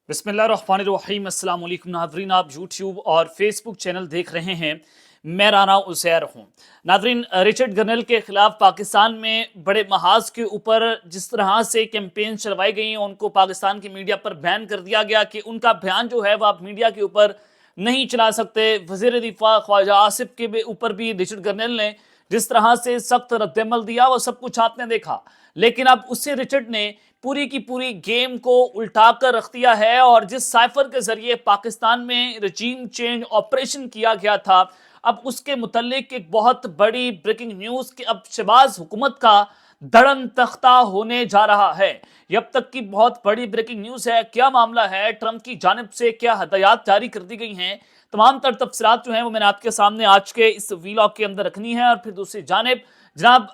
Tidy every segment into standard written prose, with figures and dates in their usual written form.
बिस्मिल्लाहिर्रहमानिर्रहीम। अस्सलाम वालेकुम नाज़रीन, आप यूट्यूब और फेसबुक चैनल देख रहे हैं। मैं राना उज़ैर हूँ। नाज़रीन, रिचर्ड गरनेल के ख़िलाफ़ पाकिस्तान में बड़े महाज के ऊपर जिस तरह से कैंपेन चलवाई गई, उनको पाकिस्तान की मीडिया पर बैन कर दिया गया कि उनका बयान जो है वो आप मीडिया के ऊपर नहीं चला सकते। वज़ीर दिफ़ा ख्वाजा आसिफ के ऊपर भी रिचर्ड गरनेल ने जिस तरह से सख्त रद्दमल दिया वो सब कुछ आपने देखा, लेकिन अब उससे रिचर्ड ने पूरी की पूरी गेम को उल्टा कर रख दिया है। और जिस साइफर के जरिए पाकिस्तान में रजीम चेंज ऑपरेशन किया गया था, अब उसके मुतल्लिक एक बहुत बड़ी ब्रेकिंग न्यूज़ कि अब शहबाज हुकूमत का धड़न तख्ता होने जा रहा है। ये अब तक की बहुत बड़ी ब्रेकिंग न्यूज़ है। क्या मामला है, ट्रंप की जानिब से क्या हदायत जारी कर दी गई हैं, तमाम तर तफसीलात जो हैं वो मैंने आपके सामने आज के इस वीलॉग के अंदर रखनी है। और फिर दूसरी जानिब जनाब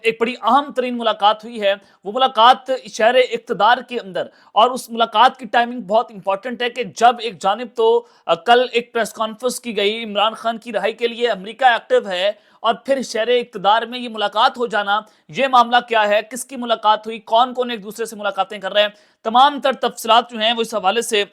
एक बड़ी अहम तरीन मुलाकात हुई है, वो मुलाकात शहर इक़्तिदार के अंदर। और उस मुलाकात की टाइमिंग बहुत इंपॉर्टेंट है कि जब एक जानिब तो कल एक प्रेस कॉन्फ्रेंस की गई, इमरान खान की रिहाई के लिए अमेरिका एक्टिव है, और फिर शहर इक़्तिदार में ये मुलाकात हो जाना, ये मामला क्या है, किसकी मुलाकात हुई, कौन कौन एक दूसरे से मुलाकातें कर रहे हैं, तमाम तर तफसीलात जो हैं वो इस हवाले से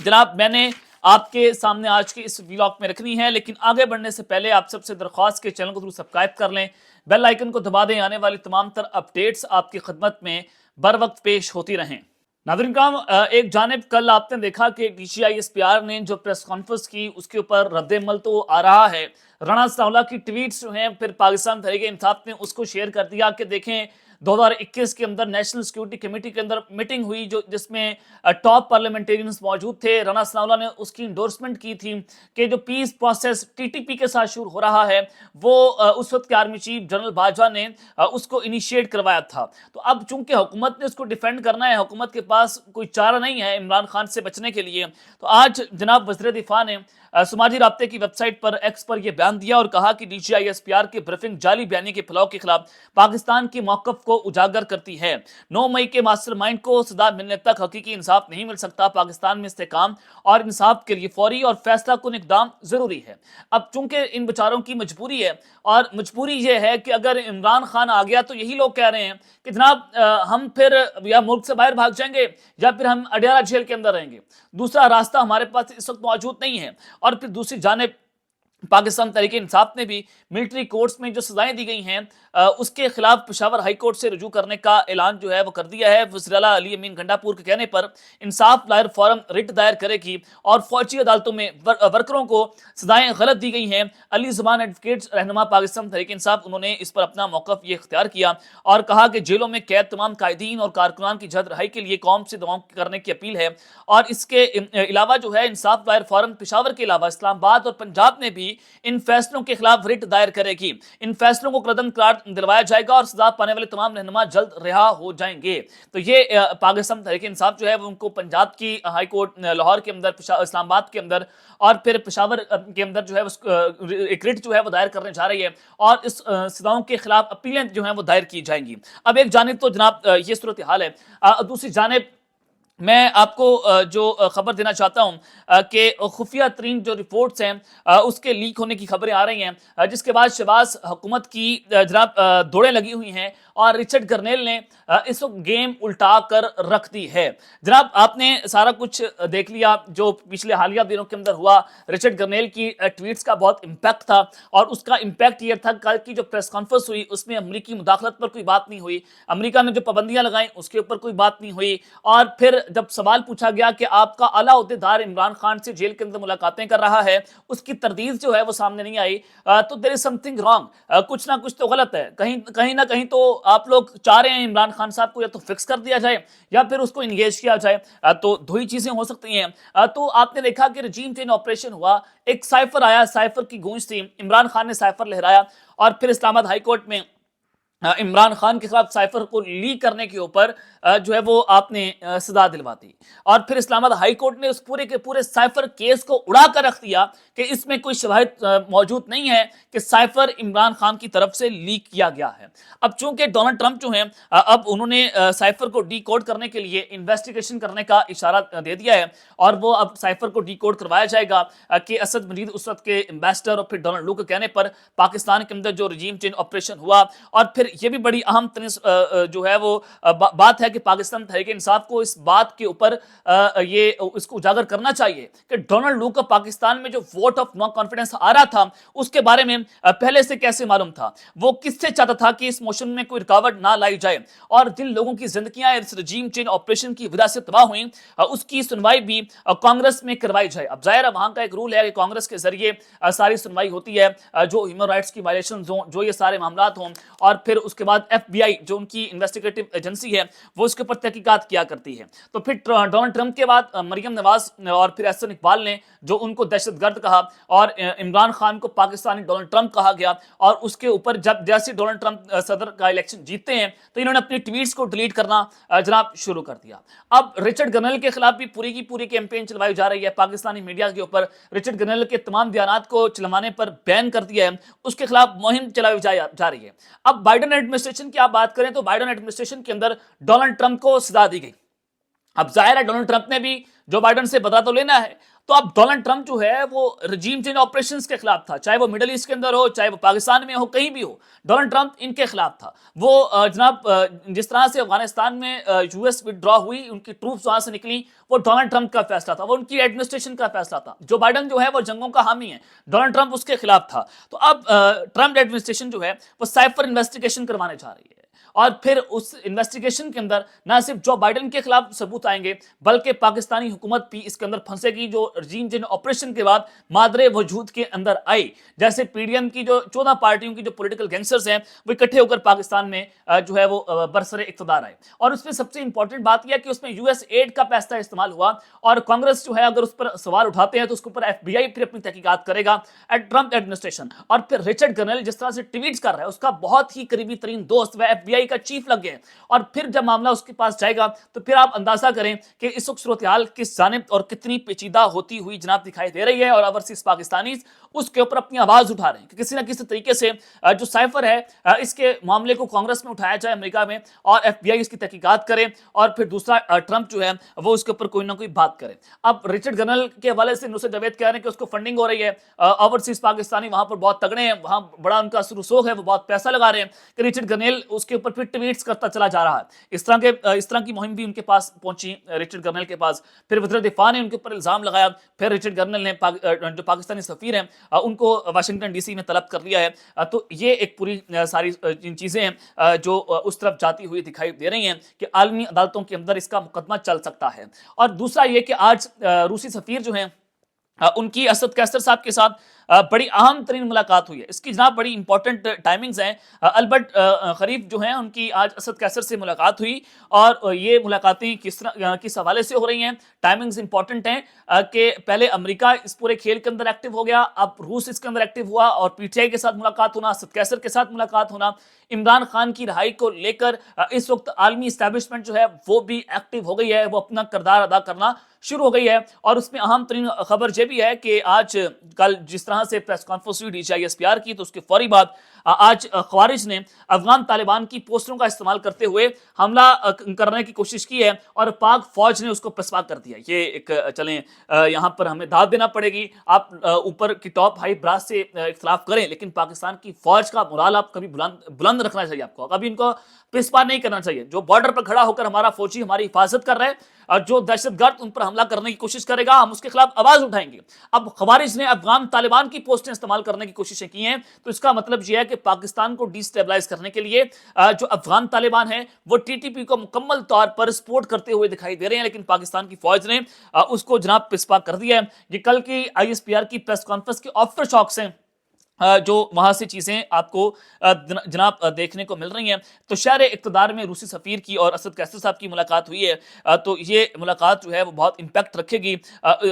जनाब मैंने आपके सामने आज के इस व्लॉग में रखनी है। लेकिन आगे बढ़ने से पहले आप सबसे दरख्वास्त के चैनल को जरूर सब्सक्राइब कर लें, बेल आइकन को दबा दें, आने वाली तमाम तर अपडेट्स आपकी खिदमत में बर वक्त पेश होती रहें। नाज़रीन काम, एक जानिब कल आपने देखा कि DCISPR ने जो प्रेस कॉन्फ्रेंस की उसके ऊपर रद्दमल तो आ रहा है। राणा सनाउल्लाह की ट्वीट्स जो हैं, फिर पाकिस्तान तहरीक इंसाफ ने उसको शेयर कर दिया कि देखें 2021 के अंदर नेशनल सिक्योरिटी कमेटी के अंदर मीटिंग हुई जो जिसमें टॉप पार्लियामेंटेरियंस मौजूद थे। राणा सनाउल्लाह ने उसकी इंडोर्समेंट की थी कि जो पीस प्रोसेस TTP के साथ शुरू हो रहा है वो उस वक्त के आर्मी चीफ जनरल बाजवा ने उसको इनिशिएट करवाया था। तो अब चूंकि हुकूमत ने उसको डिफेंड करना है, हुकूमत के पास कोई चारा नहीं है इमरान खान से बचने के लिए, तो आज जनाब वज़ीर दिफा ने समाजी राब्ते की वेबसाइट पर एक्स पर यह बयान दिया और कहा कि DCISPR की ब्रीफिंग जाली बयानी के फैलाव के खिलाफ पाकिस्तान की मौक़िफ़ को उजागर करती है। 9 मई के मास्टरमाइंड को सदा मिलने तक हकीकी इंसाफ नहीं मिल सकता। पाकिस्तान में इस्तेकाम और इंसाफ के लिए फौरी और फैसला कुन इक़दाम जरूरी है। अब चूंकि इन बेचारों की मजबूरी है, और मजबूरी ये है कि अगर इमरान खान आ गया तो यही लोग कह रहे हैं कि जनाब हम फिर या मुल्क से बाहर भाग जाएंगे या फिर हम अडियाला जेल के अंदर रहेंगे, दूसरा रास्ता हमारे पास इस वक्त मौजूद नहीं है। और फिर दूसरी जानिब पाकिस्तान तहरीक इंसाफ ने भी मिलिट्री कोर्ट्स में जो सजाएं दी गई हैं उसके खिलाफ पेशावर हाई कोर्ट से रुजू करने का ऐलान जो है वो कर दिया है। वज़ीर आला अली अमीन गंडापुर के कहने पर इंसाफ लायर फोरम रिट दायर करेगी और फौजी अदालतों में वर्करों को सजाएं गलत दी गई हैं। अली ज़ुबान एडवोकेट्स रहनुमा पाकिस्तान तहरीक इंसाफ, उन्होंने इस पर अपना मौक़िफ़ ये इख्तियार किया और कहा कि जेलों में कैद तमाम कायदीन और कारकुनान की जल्द रिहाई के लिए कौम से दुआओं करने की अपील है। और इसके अलावा जो है इंसाफ लायर फोरम पेशावर के अलावा इस्लामाबाद और पंजाब में भी इन फैसलों के खिलाफ रिट दायर करेगी। इन फैसलों को कदम करार दिलवाया जाएगा और सजा पाने वाले तमाम रहनुमा जल्द रिहा हो जाएंगे। तो ये पाकिस्तान तहरीक इंसाफ जो है वो उनको पंजाब की हाई कोर्ट लाहौर के अंदर, इस्लामाबाद के अंदर और फिर पेशावर के अंदर जो है एक रिट जो है वो दायर करने जा रही है और इस सजाओं के खिलाफ अपीलें जो हैं वो दायर की जाएंगी। अब एक जानिब तो जनाब ये सूरत हाल है, दूसरी जानिब मैं आपको जो खबर देना चाहता हूं कि खुफिया तरीन जो रिपोर्ट्स हैं उसके लीक होने की खबरें आ रही हैं, जिसके बाद शहबाज हुकूमत की जनाब दौड़ें लगी हुई हैं और रिचर्ड गरनेल ने इस वक्त गेम उल्टा कर रख दी है। जनाब आपने सारा कुछ देख लिया जो पिछले हालिया दिनों के अंदर हुआ। रिचर्ड गरनेल की ट्वीट्स का बहुत इम्पैक्ट था और उसका इम्पैक्ट ये था कल की जो प्रेस कॉन्फ्रेंस हुई उसमें अमरीकी मुदाखलत पर कोई बात नहीं हुई, अमरीका ने जो पाबंदियां लगाई उसके ऊपर कोई बात नहीं हुई। और फिर जब सवाल पूछा गया कि आपका आला ओहदेदार इमरान खान से जेल के अंदर मुलाकातें कर रहा है, उसकी तरदीद जो है वो सामने नहीं आई, तो देयर इज समथिंग रॉन्ग, कुछ ना कुछ तो गलत है। कहीं ना कहीं तो आप लोग चाह रहे हैं इमरान खान साहब को या तो फिक्स कर दिया जाए या फिर उसको इंगेज किया जाए, तो दो ही चीजें हो सकती हैं। तो आपने देखा कि रजीम चेंज ऑपरेशन हुआ, एक साइफर आया, साइफर की गूंज थी, इमरान खान ने साइफर लहराया और फिर इस्लामाबाद हाई कोर्ट में इमरान खान के खिलाफ साइफर को लीक करने के ऊपर जो है वो आपने सजा दिलवा दी। और फिर इस्लामाबाद हाई कोर्ट ने उस पूरे के पूरे साइफर केस को उड़ा कर रख दिया कि इसमें कोई शवाहिद मौजूद नहीं है कि साइफर इमरान खान की तरफ से लीक किया गया है। अब चूंकि डोनाल्ड ट्रंप जो हैं अब उन्होंने साइफर को डी कोड करने के लिए इन्वेस्टिगेशन करने का इशारा दे दिया है और वो अब साइफर को डी कोड करवाया जाएगा कि असद मजीद उस वक्त के एम्बेसडर और फिर डोनाल्ड लू के कहने पर पाकिस्तान के अंदर जो रजीम चेंज ऑपरेशन हुआ और फिर پھر یہ بھی بڑی اہم جو ہے وہ بات ہے کہ پاکستان تحریک انصاف کو اس بات کے اوپر یہ اس کو اجاگر کرنا چاہیے کہ ڈونلڈ لو کا پاکستان میں جو ووٹ آف نو کانفیڈنس آ رہا تھا اس کے بارے میں پہلے سے کیسے معلوم تھا، وہ کس سے چاہتا تھا کہ اس موشن میں کوئی رکاوٹ نہ لائی جائے، اور جن لوگوں کی زندگیاں اس رجیم چینج آپریشن کی وجہ سے تباہ ہوئیں اس کی سنوائی بھی کانگریس میں کروائی جائے۔ اب ظاہر ہے وہاں کا ایک رول ہے کہ کانگریس کے ذریعے ساری سنوائی ہوتی ہے، جو ہیومن رائٹس کی وائلیشنز ہوں، جو یہ سارے معاملات ہوں، اور پھر اس کے بعد ایف بی آئی جو ان کی انویسٹیگیٹو ایجنسی ہے وہ اس کے اوپر تحقیقات کیا کرتی ہے۔ تو پھر ڈونلڈ ٹرمپ کے بعد مریم نواز اور پھر احسن اقبال نے جو ان کو دہشت گرد کہا، اور عمران خان کو پاکستانی ڈونلڈ ٹرمپ کہا گیا، اور اس کے اوپر جب جیسے ڈونلڈ ٹرمپ صدر کا الیکشن جیتتے ہیں تو انہوں نے اپنی ٹویٹس کو ڈیلیٹ کرنا جناب شروع کر دیا۔ اب رچرڈ گرنل کے خلاف بھی پوری کی پوری کیمپین چلوائی جا رہی ہے، پاکستانی میڈیا کے اوپر رچرڈ گرنل کے تمام بیانات کو چلوانے پر بین کر دیا ہے، اس کے خلاف مہم چلائی جا رہی ہے۔ اب بائیڈن ایڈمنسٹریشن کی آپ بات کریں تو بائیڈن ایڈمنسٹریشن کے اندر ڈونلڈ ٹرمپ کو سزا دی گئی۔ اب ظاہر ہے ڈونلڈ ٹرمپ نے بھی جو بائیڈن سے بدلہ تو لینا ہے، تو اب ڈونلڈ ٹرمپ جو ہے وہ رجیم چینج آپریشنز کے خلاف تھا، چاہے وہ مڈل ایسٹ کے اندر ہو، چاہے وہ پاکستان میں ہو، کہیں بھی ہو، ڈونلڈ ٹرمپ ان کے خلاف تھا۔ وہ جناب جس طرح سے افغانستان میں یو ایس وڈرا ہوئی، ان کی ٹروپس وہاں سے نکلی، وہ ڈونلڈ ٹرمپ کا فیصلہ تھا، وہ ان کی ایڈمنسٹریشن کا فیصلہ تھا۔ جو بائیڈن جو ہے وہ جنگوں کا حامی ہے، ڈونلڈ ٹرمپ اس کے خلاف تھا۔ تو اب ٹرمپ ایڈمنسٹریشن جو ہے وہ سائفر انویسٹیگیشن کروانے جا رہی ہے، اور پھر اس انویسٹیگیشن کے اندر نہ صرف جو بائیڈن کے خلاف ثبوت آئیں گے بلکہ پاکستانی حکومت بھی اس کے اندر پھنسے گی، جو رجیم چینج آپریشن کے بعد مادر وجود کے اندر آئی، جیسے پی ڈی ایم کی جو 14 پارٹیوں کی جو پولیٹیکل گینگسٹرز ہیں وہ اکٹھے ہو کر پاکستان میں جو ہے وہ برسر اقتدار آئے۔ اور اس میں سب سے امپورٹنٹ بات یہ ہے کہ اس میں یو ایس ایڈ کا پیسہ استعمال ہوا، اور کانگریس جو ہے اگر اس پر سوال اٹھاتے ہیں تو اس کے اوپر ایف بی آئی پھر اپنی تحقیقات کرے گا، ٹرمپ ایڈمنسٹریشن۔ اور پھر رچرڈ گرنل جس طرح سے ٹویٹس کر رہا ہے، اس کا بہت ہی قریبی ترین دوست وہ ایف بی آئی کا چیف لگ گئے، اور پھر جب معاملہ اس کے پاس جائے گا تو پھر آپ اندازہ کریں کہ اس وقت صورتحال کس جانب اور کتنی پیچیدہ ہوتی ہوئی جناب دکھائی دے رہی ہے، اور اوورسیز پاکستانیز اس کے اوپر اپنی آواز اٹھا رہے ہیں کہ کسی نہ کسی طریقے سے جو سائفر ہے اس کے معاملے کو کانگریس میں اٹھایا جائے امریکہ میں، اور ایف بی آئی اس کی تحقیقات کرے، اور پھر دوسرا ٹرمپ جو ہے وہ اس کے اوپر کوئی نہ کوئی بات کرے۔ اب رچرڈ گرنل کے حوالے سے نصرت جاوید کہہ رہے ہیں کہ اس کو فنڈنگ ہو رہی ہے، اوورسیز پاکستانی وہاں پر بہت تگڑے ہیں، وہاں بڑا ان کا رسوخ ہے، وہ بہت پیسہ لگا رہے ہیں کہ رچرڈ گرنل اس کے اوپر پھر ٹویٹس کرتا چلا جا رہا ہے۔ اس طرح کی مہم بھی ان کے پاس پہنچی رچرڈ گرنل کے پاس، پھر وزیر دفاع نے ان کے اوپر الزام لگایا، پھر رچرڈ گرنل نے جو پاکستانی سفیر ہیں ان کو واشنگٹن ڈی سی میں طلب کر لیا ہے۔ تو یہ ایک پوری ساری چیزیں ہیں جو اس طرف جاتی ہوئی دکھائی دے رہی ہیں کہ عالمی عدالتوں کے اندر اس کا مقدمہ چل سکتا ہے۔ اور دوسرا یہ کہ آج روسی سفیر جو ہیں ان کی اسد کیسر صاحب کے ساتھ بڑی اہم ترین ملاقات ہوئی ہے، اس کی جناب بڑی امپورٹنٹ ٹائمنگز ہیں۔ البرٹ خریف جو ہیں ان کی آج اسد کیسر سے ملاقات ہوئی، اور یہ ملاقاتیں کس حوالے سے ہو رہی ہیں، ٹائمنگز امپورٹنٹ ہیں کہ پہلے امریکہ اس پورے کھیل کے اندر ایکٹیو ہو گیا، اب روس اس کے اندر ایکٹیو ہوا، اور پی ٹی آئی کے ساتھ ملاقات ہونا، اسد کیسر کے ساتھ ملاقات ہونا، عمران خان کی رہائی کو لے کر اس وقت عالمی اسٹیبلشمنٹ جو ہے وہ بھی ایکٹیو ہو گئی ہے، وہ اپنا کردار ادا کرنا شروع ہو گئی ہے۔ اور اس میں اہم ترین خبر یہ بھی ہے کہ آج کل جس طرح سے پریس کانفرنس ہوئی D G I S P R کی، تو اس کے فوری بعد آج خوارج نے افغان طالبان کی پوسٹروں کا استعمال کرتے ہوئے حملہ کرنے کی کوشش کی ہے، اور پاک فوج نے اس کو پسپا کر دیا۔ یہ ایک چلیں یہاں پر ہمیں داد دینا پڑے گی، آپ اوپر کی ٹاپ ہائی براس سے اختلاف کریں، لیکن پاکستان کی فوج کا مورال آپ کبھی بلند رکھنا چاہیے، آپ کو کبھی ان کو پسپا نہیں کرنا چاہیے۔ جو بارڈر پر کھڑا ہو کر ہمارا فوجی ہماری حفاظت کر رہے ہیں، اور جو دہشت گرد ان پر حملہ کرنے کی کوشش کرے گا ہم اس کے خلاف آواز اٹھائیں گے۔ اب خوارج نے افغان طالبان کی پوسٹیں استعمال کرنے کی کوششیں کی ہیں، تو اس کا مطلب یہ ہے کہ پاکستان کو ڈی سٹیبلائز کرنے کے لیے جو افغان طالبان ہیں وہ ٹی ٹی پی کو مکمل طور پر سپورٹ کرتے ہوئے دکھائی دے رہے ہیں، لیکن پاکستان کی فوج نے اس کو جناب پسپا کر دیا ہے۔ یہ کل کی آئی ایس پی آر کی پریس کانفرنس کے آفٹر شاکس ہیں جو وہاں سے چیزیں آپ کو جناب دیکھنے کو مل رہی ہیں۔ تو شہر اقتدار میں روسی سفیر کی اور اسد کیسر صاحب کی ملاقات ہوئی ہے، تو یہ ملاقات جو ہے وہ بہت امپیکٹ رکھے گی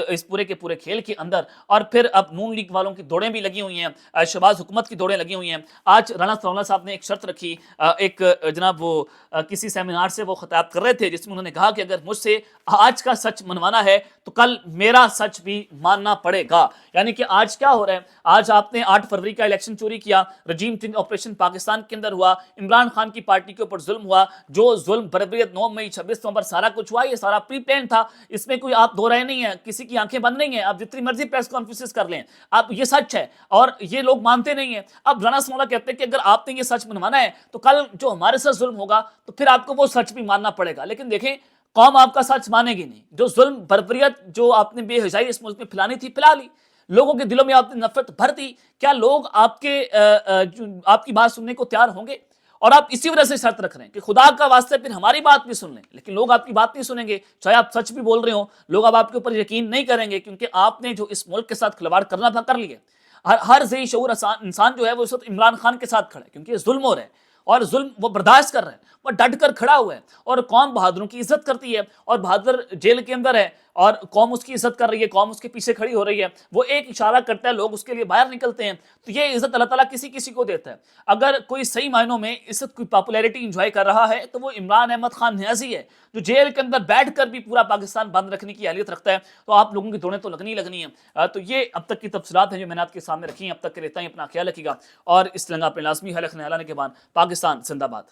اس پورے کے پورے کھیل کے اندر۔ اور پھر اب نون لیگ والوں کی دوڑیں بھی لگی ہوئی ہیں، شہباز حکومت کی دوڑیں لگی ہوئی ہیں۔ آج رانا ثناء اللہ صاحب نے ایک شرط رکھی، ایک جناب وہ کسی سیمینار سے وہ خطاب کر رہے تھے، جس میں انہوں نے کہا کہ اگر مجھ سے آج کا سچ منوانا ہے تو کل میرا سچ بھی ماننا پڑے گا۔ یعنی کہ آج کیا ہو رہا ہے، آج آپ نے 8 फरवरी का इलेक्शन चोरी किया, रजीम चेंज ऑपरेशन पाकिस्तान के अंदर हुआ, इमरान खान की पार्टी के ऊपर जुल्म हुआ, जो जुल्म बर्बरियत 9 मई 26 नवंबर सारा कुछ हुआ, ये सारा प्री प्लान था। इसमें कोई आप दो राय नहीं है, किसी की आंखें बंद नहीं है, आप जितनी मर्जी प्रेस कॉन्फ्रेंसेस कर लें, आप ये सच है और ये लोग मानते नहीं है। अब राना स्मोला कहते हैं कि अगर आपने ये सच मनवाना है तो कल जो हमारे साथ जुल्म होगा तो फिर आपको वो सच भी मानना पड़ेगा। लेकिन देखें, कौम आपका सच मानेगी नहीं। जो जुल्म बर्बरियत जो आपने बेहजाई इस मुल्क में फैलानी थी, फैला ली, लोगों के दिलों में आपने नफरत भर दी। क्या लोग आपकी बात सुनने को तैयार होंगे? और आप इसी वजह से शर्त रख रहे हैं कि खुदा का वास्ते फिर हमारी बात भी सुन लें, लेकिन लोग आपकी बात नहीं सुनेंगे, चाहे आप सच भी बोल रहे हो। लोग अब आपके ऊपर यकीन नहीं करेंगे क्योंकि आपने जो इस मुल्क के साथ खिलवाड़ करना था कर लिया। हर ज़ही शऊर इंसान जो है वो इस वक्त इमरान खान के साथ खड़ा है क्योंकि जुल्म हो रहा है और जुल्म वो बर्दाश्त कर रहे हैं, वो डट कर खड़ा हुआ है और कौम बहादुरों की इज्जत करती है। और बहादुर जेल के अंदर है और कौम उसकी इज्जत कर रही है, कौम उसके पीछे खड़ी हो रही है। वो एक इशारा करता है, लोग उसके लिए बाहर निकलते हैं। तो ये इज्जत अल्लाह ताला किसी किसी को देता है। अगर कोई सही मायनों में इज्जत, कोई पॉपुलैरिटी इंजॉय कर रहा है तो वो इमरान अहमद खान न्याजी है, जो जेल के अंदर बैठ कर भी पूरा पाकिस्तान बंद रखने की अहलियत रखता है। तो आप लोगों की दौड़ें तो लगनी है। तो ये अब तक की तफसीलात हैं जो मैंने आपके सामने रखी हैं। अब तक के लिए इतना ही। अपना ख्याल रखिएगा और इस तरह अपने लाजमी ख्याल रखने के बाद पाकिस्तान जिंदाबाद।